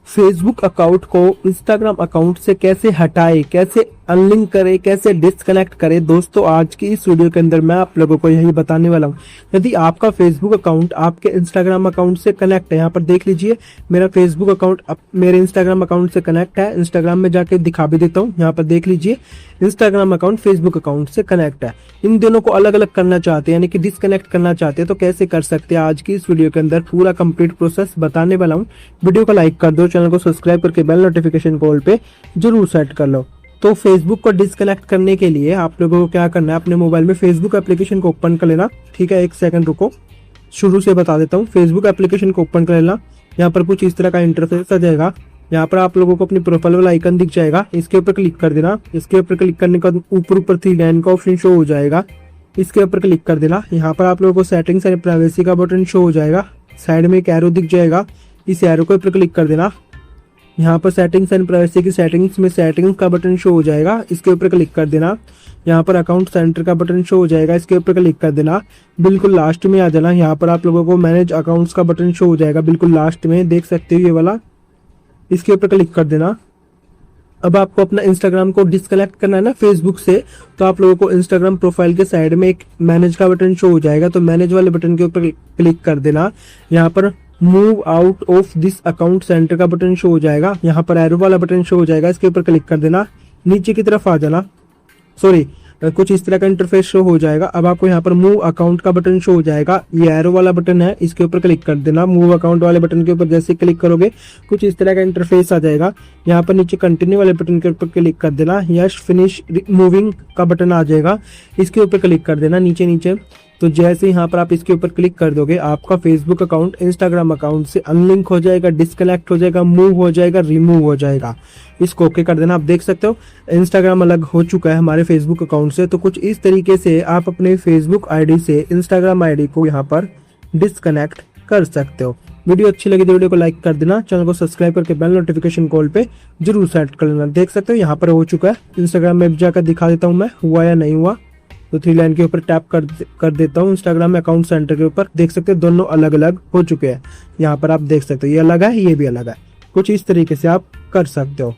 Facebook account को Instagram account से कैसे हटाए, कैसे अनलिंक करे, कैसे डिस्कनेक्ट करे। दोस्तों आज की इस वीडियो के अंदर मैं आप लोगों को यही बताने वाला हूँ। यदि आपका फेसबुक अकाउंट आपके इंस्टाग्राम अकाउंट से कनेक्ट है, यहाँ पर देख लीजिए मेरा फेसबुक अकाउंट मेरे इंस्टाग्राम अकाउंट से कनेक्ट है। इंस्टाग्राम में जाके दिखा भी देता हूँ, यहाँ पर देख लीजिए इंस्टाग्राम अकाउंट फेसबुक अकाउंट से कनेक्ट है। इन दोनों को अलग अलग करना चाहते हैं यानी कि डिस्कनेक्ट करना चाहते हैं तो कैसे कर सकते हैं, आज की इस वीडियो के अंदर पूरा कंप्लीट प्रोसेस बताने वाला हूँ। वीडियो को लाइक कर दो, चैनल को सब्सक्राइब करके बेल नोटिफिकेशन कॉल पे जरूर सेट कर लो। तो फेसबुक को डिस्कनेक्ट करने के लिए आप लोगों को क्या करना है, अपने मोबाइल में फेसबुक एप्लीकेशन को ओपन कर लेना। ठीक है, एक सेकंड रुको, शुरू से बता देता हूँ। फेसबुक एप्लीकेशन को ओपन कर लेना। यहाँ पर कुछ इस तरह का इंटरफेस आ जाएगा। यहाँ पर आप लोगों को अपनी प्रोफाइल वाला आइकन दिख जाएगा, इसके ऊपर क्लिक कर देना। इसके ऊपर क्लिक करने के बाद ऊपर 3 लाइन का ऑप्शन शो हो जाएगा, इसके ऊपर क्लिक कर देना। यहाँ पर आप लोगों को सेटिंग्स एंड प्राइवेसी का बटन शो हो जाएगा। साइड में एक एरो दिख जाएगा, इस एरो के ऊपर क्लिक कर देना। यहाँ पर सेटिंग्स एंड प्राइवेसी की सेटिंग्स में सेटिंग्स का बटन शो हो जाएगा, इसके ऊपर क्लिक कर देना। यहाँ पर अकाउंट सेंटर का बटन शो हो जाएगा, इसके ऊपर क्लिक कर देना। बिल्कुल लास्ट में आ जाना, यहाँ पर आप लोगों को मैनेज अकाउंट्स का बटन शो हो जाएगा, बिल्कुल लास्ट में देख सकते हो ये वाला, इसके ऊपर क्लिक कर देना। अब आपको अपना इंस्टाग्राम को डिस्कनेक्ट करना है ना फेसबुक से, तो आप लोगों को इंस्टाग्राम प्रोफाइल के साइड में एक मैनेज का बटन शो हो जाएगा, तो मैनेज वाले बटन के ऊपर क्लिक कर देना। यहाँ पर move out of this account centre का बटन शो हो जाएगा, यहाँ पर एरो वाला बटन शो हो जाएगा, इसके ऊपर क्लिक कर देना। नीचे की तरफ आ जाना, सॉरी कुछ इस तरह का इंटरफेस शो हो जाएगा। अब आपको यहाँ पर मूव अकाउंट का बटन शो हो जाएगा, ये एरो वाला बटन है, इसके ऊपर क्लिक कर देना। मूव अकाउंट वाले बटन के ऊपर जैसे क्लिक करोगे कुछ इस तरह का इंटरफेस आ जाएगा। यहाँ पर नीचे कंटिन्यू वाले बटन के ऊपर क्लिक कर देना। यस फिनिश मूविंग का बटन आ जाएगा, इसके ऊपर क्लिक कर देना नीचे। तो जैसे यहाँ पर आप इसके ऊपर क्लिक कर दोगे आपका फेसबुक अकाउंट इंस्टाग्राम अकाउंट से अनलिंक हो जाएगा, डिस्कनेक्ट हो जाएगा, मूव हो जाएगा, रिमूव हो जाएगा। इसको ओके कर देना। आप देख सकते हो इंस्टाग्राम अलग हो चुका है हमारे फेसबुक अकाउंट से। तो कुछ इस तरीके से आप अपने फेसबुक आईडी से इंस्टाग्राम आईडी को यहाँ पर डिस्कनेक्ट कर सकते हो। वीडियो अच्छी लगी तो वीडियो को लाइक कर देना, चैनल को सब्सक्राइब करके बेल नोटिफिकेशन कॉल पे जरूर सेट कर लेना। देख सकते हो यहाँ पर हो चुका है। इंस्टाग्राम में जाकर दिखा देता हूँ मैं हुआ या नहीं हुआ। तो 3 लाइन के ऊपर टैप कर देता हूँ इंस्टाग्राम में अकाउंट सेंटर के ऊपर। देख सकते हो दोनों अलग अलग हो चुके हैं। यहाँ पर आप देख सकते हो ये अलग है, ये भी अलग है। कुछ इस तरीके से आप कर सकते हो।